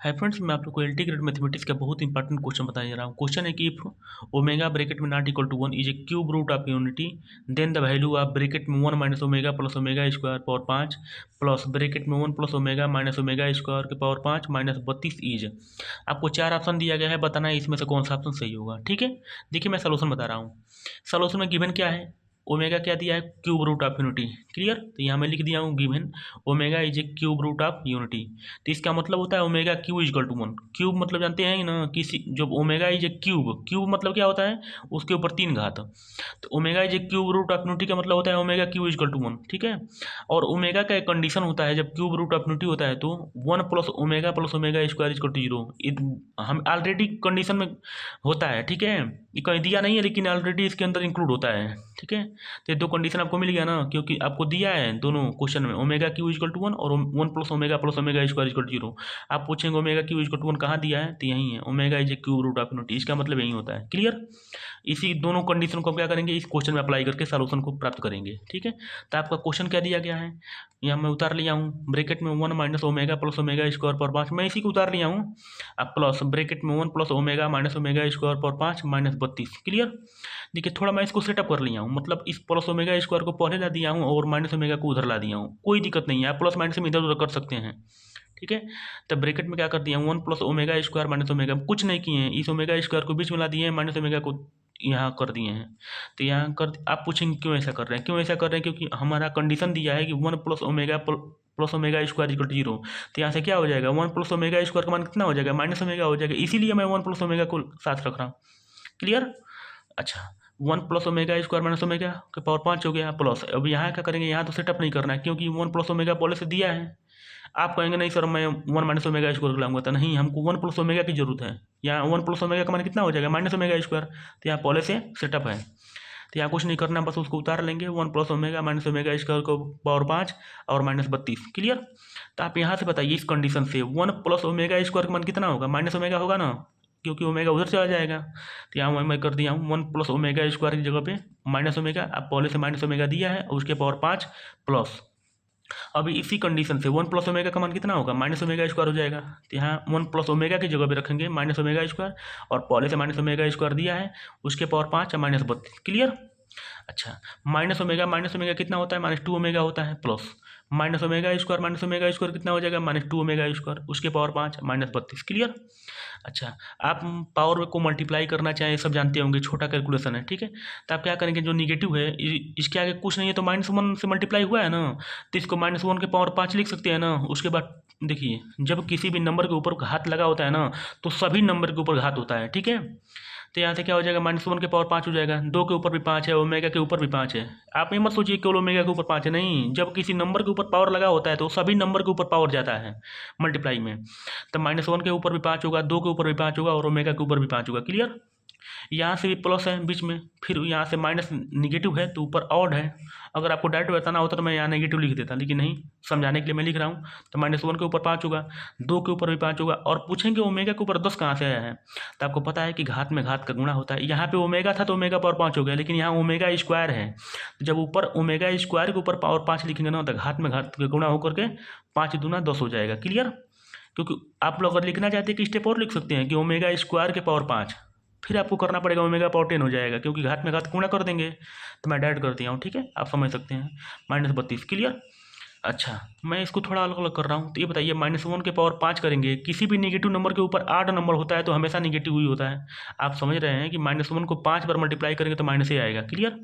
Hi friends, मैं आप लोग को इंटीग्रेटेड मैथमेटिक्स का बहुत इंपॉर्टेंट क्वेश्चन बताने जा रहा हूँ। क्वेश्चन है कि इफ ओमेगा ब्रैकेट में not equal to 1 is a cube root of unity, then the value of bracket में 1 minus omega plus omega square power 5 plus bracket में 1 plus omega minus omega square के power 5 minus 32 is. आपको 4 option दिया गया है, बताना है इसमें से कौन सा ऑप्शन सही होगा। ठीक है, देखिए मैं सोल्यूशन बता रहा हूँ। सोल्यूशन में गिवन क्या है, ओमेगा क्या दिया है, cube root of unity. Clear, तो यहाँ मैं लिख दिया हूँ given omega is a cube root of unity. तो इसका मतलब होता है omega cube equal to 1। Cube मतलब जानते हैं ना, किसी जब omega is a cube, cube मतलब क्या होता है, उसके ऊपर 3 घात। तो omega is a cube root of unity का मतलब होता है ओमेगा क्यू इजकल टू 1। ठीक है, और ओमेगा का एक कंडीशन होता है, जब क्यूब रूट ऑफ यूनिटी होता है तो 1 plus omega square equal to 0। हम ऑलरेडी कंडीशन में होता है। ठीक है, ये कहीं दिया नहीं है लेकिन ऑलरेडी इसके अंदर इंक्लूड होता है। ठीक है, तो ये दो कंडीशन आपको मिल गया ना, क्योंकि आपको दिया है दोनों क्वेश्चन में ओमेगा क्यू इजकल टू 1 और 1 plus omega square equal to 0। आप पूछेंगे ओमेगा क्यू इजकल टू 1 कहाँ दिया है, तो यही है omega is a cube root of unity. इसका मतलब यही होता है। क्लियर, इसी दोनों कंडीशन को हम क्या करेंगे, इस क्वेश्चन में अप्लाई करके सॉल्यूशन को प्राप्त करेंगे। ठीक है, तो आपका क्वेश्चन क्या दिया गया है, यहाँ मैं उतार लिया हूँ ब्रैकेट में 1 minus omega plus omega square पर 5, मैं इसी को उतार लिया हूँ। अब प्लस ब्रैकेट में 1 plus omega minus omega square पर 5 माइनस 32। क्लियर, देखिए थोड़ा मैं इसको सेटअप कर लिया हूँ, मतलब इस प्लस ओमेगा स्क्वायर को पहले ला दिया हूँ और माइनस ओमेगा को उधर ला दिया हूँ। कोई दिक्कत नहीं है, आप प्लस माइनस में इधर उधर कर सकते हैं। ठीक है, तब ब्रैकेट में क्या कर दिया, 1 plus omega square minus omega, कुछ नहीं किए हैं, इस ओमेगा स्क्वायर को बीच में ला दिए हैं, माइनस ओमेगा को यहाँ कर दिए हैं। तो यहाँ कर, आप पूछेंगे क्यों ऐसा कर रहे हैं, क्यों ऐसा कर रहे हैं, क्योंकि हमारा कंडीशन दिया है कि 1 plus omega square equal to 0। तो यहाँ से क्या हो जाएगा, 1 प्लस ओमेगा स्क्वायर का मान कितना हो जाएगा, माइनस ओमेगा हो जाएगा, इसीलिए मैं 1 प्लस ओमेगा को साथ रख रहा हूँ। क्लियर, अच्छा 1 plus omega square minus omega के पावर 5 हो गया प्लस। अब यहाँ क्या करेंगे, यहाँ तो सेटअप नहीं करना है क्योंकि 1 प्लस ओमेगा पहले से दिया है। आप कहेंगे नहीं सर मैं 1 माइनस ओमेगा स्क्वायर लाऊंगा, तो नहीं, हमको 1 प्लस ओमेगा की जरूरत है। यहाँ 1 प्लस ओमेगा का मान कितना हो जाएगा, माइनस ओमेगा स्क्वायर, तो यहाँ पहले से सेटअप है। तो यहाँ कुछ नहीं करना, बस उसको उतार लेंगे 1 plus omega minus omega square को पावर 5 और माइनस 32। क्लियर, तो आप यहाँ से बताइए इस कंडीशन से 1 प्लस ओमेगा स्क्वायर का मान कितना होगा, माइनस ओमेगा होगा ना, क्योंकि ओमेगा उधर से आ जाएगा। तो यहाँ मैं कर दिया हूँ 1 प्लस ओमेगा स्क्वायर की जगह पे माइनस ओमेगा, अब पहले से माइनस ओमेगा दिया है और उसके पावर 5 प्लस। अभी इसी कंडीशन से 1 प्लस ओमेगा का मान कितना होगा, माइनस ओमेगा स्क्वायर हो जाएगा। तो यहाँ 1 प्लस ओमेगा की जगह पे रखेंगे माइनस ओमेगा स्क्वायर, और पहले से माइनस ओमेगा स्क्वायर दिया है, उसके पावर 5 और माइनस 32। क्लियर, अच्छा माइनस ओमेगा कितना होता है, माइनस 2 ओमेगा होता है, प्लस माइनस ओमेगा स्क्वायर कितना हो जाएगा, माइनस 2 ओमेगा स्क्वायर, उसके पावर 5 माइनस 32। क्लियर, अच्छा आप पावर को मल्टीप्लाई करना चाहें, सब जानते होंगे, छोटा कैलकुलेशन है। ठीक है, तो आप क्या करेंगे, जो निगेटिव है इसके आगे कुछ नहीं है, तो -1 से मल्टीप्लाई हुआ है ना, तो इसको -1 के पावर 5 लिख सकते हैं ना। उसके बाद देखिए, जब किसी भी नंबर के ऊपर घात लगा होता है ना, तो सभी नंबर के ऊपर घात होता है। ठीक है, तो यहाँ से क्या हो जाएगा, -1 के पावर 5 हो जाएगा, 2 के ऊपर भी 5 है, ओमेगा के ऊपर भी 5 है। आप ये मत सोचिए केवल ओमेगा के ऊपर 5 है, नहीं, जब किसी नंबर के ऊपर पावर लगा होता है तो सभी नंबर के ऊपर पावर जाता है मल्टीप्लाई में। तो -1 के ऊपर भी 5 होगा, 2 के ऊपर भी 5 होगा और ओमेगा के ऊपर भी 5 होगा। क्लियर, यहाँ से भी प्लस है बीच में, फिर यहाँ से माइनस निगेटिव है तो ऊपर ऑड है। अगर आपको डायरेक्ट बताना होता तो मैं यहाँ नेगेटिव लिख देता, लेकिन नहीं, समझाने के लिए मैं लिख रहा हूँ। तो -1 के ऊपर 5 होगा, 2 के ऊपर भी 5 होगा, और पूछेंगे ओमेगा के ऊपर 10 कहाँ से आया है, तो आपको पता है कि घात में घात का गुणा होता है। यहाँ पे ओमेगा था तो ओमेगा पावर 5 हो गया, लेकिन यहाँ ओमेगा स्क्वायर है, तो जब ऊपर ओमेगा स्क्वायर के ऊपर पावर 5 लिखेंगे ना, तो घात में घात का गुणा होकर के 5 दूना 10 हो जाएगा। क्लियर, क्योंकि आप लोग अगर लिखना चाहते हैं कि स्टेप और लिख सकते हैं कि ओमेगा स्क्वायर के पावर 5, फिर आपको करना पड़ेगा ओमेगा पावर 10 हो जाएगा, क्योंकि घात में घात गुणा कर देंगे। तो मैं डायरेक्ट कर दिया हूँ। ठीक है, आप समझ सकते हैं, -32। क्लियर, अच्छा मैं इसको थोड़ा अलग अलग कर रहा हूँ। तो ये बताइए, -1 के पावर 5 करेंगे, किसी भी नेगेटिव नंबर के ऊपर 8 नंबर होता है तो हमेशा नेगेटिव ही होता है। आप समझ रहे हैं कि -1 को 5 बार मल्टीप्लाई करेंगे तो माइनस ही आएगा। क्लियर,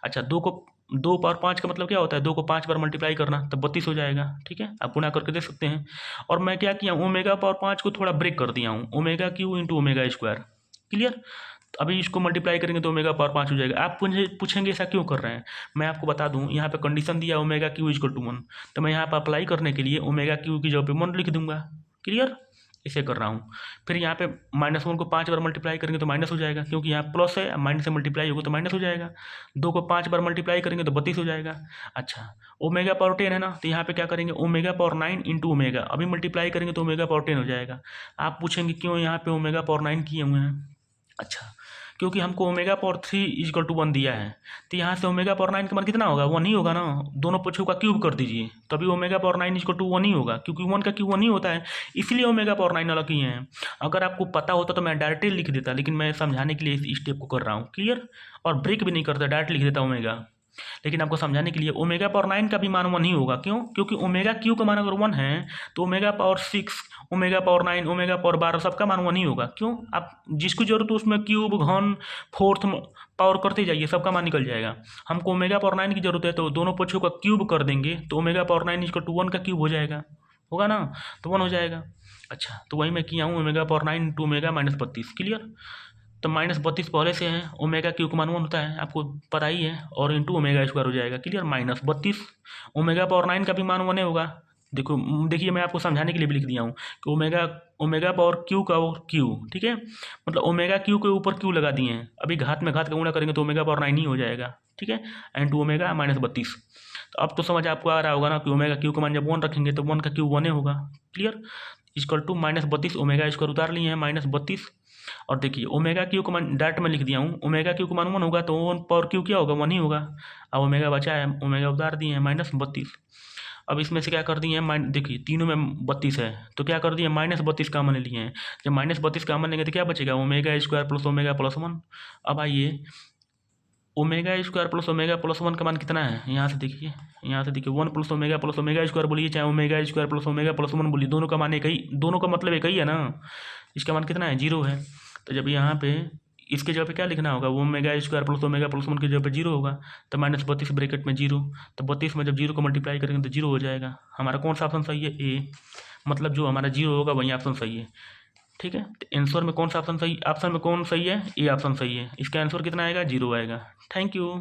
अच्छा 2 पावर 5 का मतलब क्या होता है, 2 को 5 बार मल्टीप्लाई करना, तब 32 हो जाएगा। ठीक है, आप गुणा करके देख सकते हैं। और मैं क्या किया, ओमेगा पावर 5 को थोड़ा ब्रेक कर दिया हूँ, omega cube into omega square. Clear, अभी इसको मल्टीप्लाई करेंगे तो ओमेगा पावर 5 हो जाएगा। आप मुझे पूछेंगे ऐसा क्यों कर रहे हैं, मैं आपको बता दूं, यहाँ पे कंडीशन दिया ओमेगा क्यू इक्वल टू 1, तो मैं यहाँ पे अप्लाई करने के लिए ओमेगा क्यू की जगह पे 1 लिख दूंगा। क्लियर, इसे कर रहा हूँ। फिर यहाँ पे -1 को 5 बार मल्टीप्लाई करेंगे तो माइनस हो जाएगा, क्योंकि यहाँ प्लस है, माइनस से मल्टीप्लाई होगा तो माइनस हो जाएगा। 2 को 5 बार मल्टीप्लाई करेंगे तो 32 हो जाएगा। अच्छा ओमेगा पावर 10 है ना, तो यहाँ पे क्या करेंगे, ओमेगा पावर 9 इंटू ओमेगा, अभी मल्टीप्लाई करेंगे तो ओमेगा पावर 10 हो जाएगा। आप पूछेंगे क्यों यहाँ पे ओमेगा पावर 9 किए हुए हैं। अच्छा क्योंकि हमको ओमेगा पावर 3 इक्वल टू 1 दिया है, तो यहाँ से ओमेगा पावर 9 का मान कितना होगा, 1 ही होगा ना। दोनों पक्षों का क्यूब कर दीजिए, तभी ओमेगा पावर 9 इक्वल टू 1 ही होगा, क्योंकि 1 का क्यूब 1 ही होता है, इसलिए ओमेगा पावर 9 अलग किए हैं। अगर आपको पता होता तो मैं डायरेक्टली लिख देता, लेकिन मैं समझाने के लिए इस स्टेप को कर रहा हूँ, क्लियर। और ब्रेक भी नहीं करता, डायरेक्ट लिख देता ओमेगा। लेकिन आपको समझाने के लिए ओमेगा पावर 9 का भी मान 1 ही होगा, क्यों, क्योंकि ओमेगा क्यू का मान अगर 1 है तो omega power 6, omega power 9, omega power 12 सबका मान 1 ही होगा। क्यों, आप जिसको जरूरत हो उसमें क्यूब, घन, फोर्थ पावर करते जाइए, सबका मान निकल जाएगा। हमको ओमेगा पावर 9 की जरूरत है, तो दोनों पक्षों का क्यूब कर देंगे, तो ओमेगा पावर 9 इक्वल टू 1 का क्यूब हो जाएगा, होगा ना, तो 1 हो जाएगा। अच्छा, तो वही मैं किया हूँ, omega power 9 to omega -32, clear. तो -32 पहले से है, ओमेगा क्यू का मान 1 होता है, आपको पता ही है, और इंटू ओमेगा स्क्वायर हो जाएगा, क्लियर। -32 ओमेगा पावर 9 का भी मान 1 होगा। देखो, देखिए मैं आपको समझाने के लिए भी लिख दिया हूँ कि ओमेगा पावर क्यू का और क्यू, ठीक है, मतलब ओमेगा क्यू के ऊपर क्यू लगा दिए हैं, अभी घात में घात का गुणा करेंगे तो ओमेगा पावर 9 ही हो जाएगा, ठीक है, एंड टू ओमेगा -32। तो अब तो समझ आपको आ रहा होगा ना कि ओमेगा क्यू का मान जब 1 रखेंगे तो 1 का क्यू 1 होगा, clear. Equal to -32 omega square उतार लिए हैं -32, और देखिए ओमेगा क्यू को मान डायरेक्ट में लिख दिया हूँ, ओमेगा क्यू को मान 1 होगा तो 1 पावर क्यू क्या होगा, 1 ही होगा। अब ओमेगा बचा है, ओमेगा उतार दिए हैं -32। अब इसमें से क्या कर दिए हैं, देखिए तीनों में 32 है, तो क्या कर दिए, -32 कामन ले लिए हैं। जब -32 कामन लेंगे तो क्या बचेगा, omega square plus omega plus 1। अब आइए, omega square plus omega plus 1 का मान कितना है, यहाँ से देखिए, 1 प्लस ओमेगा स्क्वायर बोलिए, चाहे omega square plus omega plus 1 बोलिए, दोनों का मान एक ही, दोनों का मतलब एक ही है ना। इसका मान कितना है, 0 है। तो जब यहाँ पे इसके जगह पे क्या लिखना होगा, omega square plus omega plus 1 की जगह पे 0 होगा, तो -32 ब्रैकेट में 0, तो 32 में जब 0 को मल्टीप्लाई करेंगे तो 0 हो जाएगा। हमारा कौन सा ऑप्शन सही है, ए, मतलब जो हमारा 0 होगा वही ऑप्शन सही है, ठीक है। तो आंसर में कौन सा ऑप्शन सही, ऑप्शन में कौन सही है, ए ऑप्शन सही है। इसका आंसर कितना आएगा, 0 आएगा। Thank you.